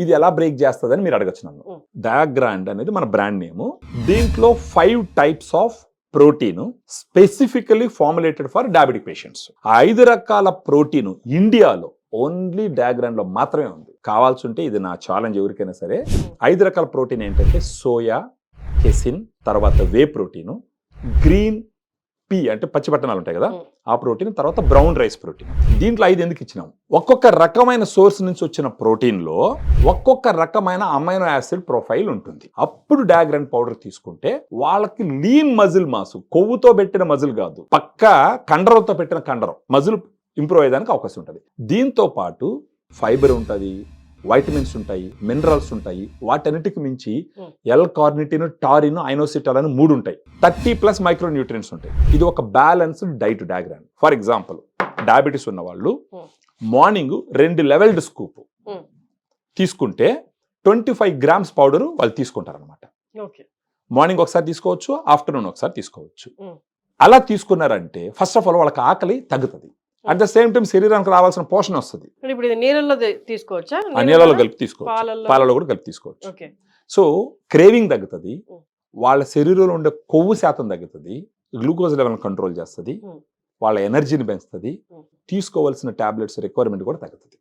ఇది ఎలా బ్రేక్ చేస్తుందని మీరు అడగచ్చు నన్ను. డయాగ్రాండ్ అనేది మన బ్రాండ్ నేమ్. దీంట్లో 5 types of protein specifically formulated for diabetic patients. 5 రకాల ప్రోటీన్ ఇండియాలో ఓన్లీ డయాగ్రాండ్ లో మాత్రమే ఉంది. కావాల్సి ఉంటే ఇది నా ఛాలెంజ్ ఎవరికైనా సరే. 5 రకాల ప్రోటీన్ ఏంటంటే సోయా, కెసిన్, తర్వాత వే ప్రోటీన్, గ్రీన్ పీ అంటే పచ్చి బఠానీలు ఉంటాయి కదా ఆ ప్రోటీన్, తర్వాత బ్రౌన్ రైస్ ప్రోటీన్. దీంట్లో 5 ఎందుకు ఇచ్చినాం? ఒక్కొక్క రకమైన సోర్స్ నుంచి వచ్చిన ప్రోటీన్ లో ఒక్కొక్క రకమైన అమైనో యాసిడ్ ప్రొఫైల్ ఉంటుంది. అప్పుడు డయాగ్రాండ్ పౌడర్ తీసుకుంటే వాళ్ళకి లీన్ మజిల్ మాస్, కొవ్వుతో పెట్టిన మజిల్ కాదు, పక్కా కండరంతో పెట్టిన కండరం మజిల్ ఇంప్రూవ్ అయ్యేదానికి అవకాశం ఉంటుంది. దీంతో పాటు ఫైబర్ ఉంటుంది, వైటమిన్స్ ఉంటాయి, మినరల్స్ ఉంటాయి. వాటన్నిటికి మించి L-కార్నిటిన్, టారిన్, ఐనోసిటల్ అని 3 ఉంటాయి. 30+ మైక్రో న్యూట్రియన్స్ ఉంటాయి. ఇది ఒక balanced diet diagram. For example, diabetes ఉన్న వాళ్ళు మార్నింగ్ 2 లెవెల్డ్ స్కూప్ తీసుకుంటే 25 గ్రామ్స్ పౌడర్ వాళ్ళు తీసుకుంటారు అనమాట. మార్నింగ్ ఒకసారి తీసుకోవచ్చు, ఆఫ్టర్నూన్ ఒకసారి తీసుకోవచ్చు. అలా తీసుకున్నారంటే ఫస్ట్ ఆఫ్ ఆల్ వాళ్ళకి ఆకలి తగ్గుతుంది. అట్ ద సేమ్ టైం శరీరానికి రావాల్సిన పోషణ వస్తుంది. ఇప్పుడు ఇది నీళ్ళలో తీసుకోవచ్చా? నీళ్ళలో కలిపి తీసుకోవచ్చు, పాలలో కూడా కలిపి తీసుకోవచ్చు. సో క్రేవింగ్ తగ్గుతుంది, వాళ్ళ శరీరంలో ఉండే కొవ్వు శాతం తగ్గుతుంది, గ్లూకోజ్ లెవెల్ కంట్రోల్ చేస్తుంది, వాళ్ళ ఎనర్జీని పెంచుతుంది, తీసుకోవాల్సిన టాబ్లెట్స్ రిక్వైర్మెంట్ కూడా తగ్గుతుంది.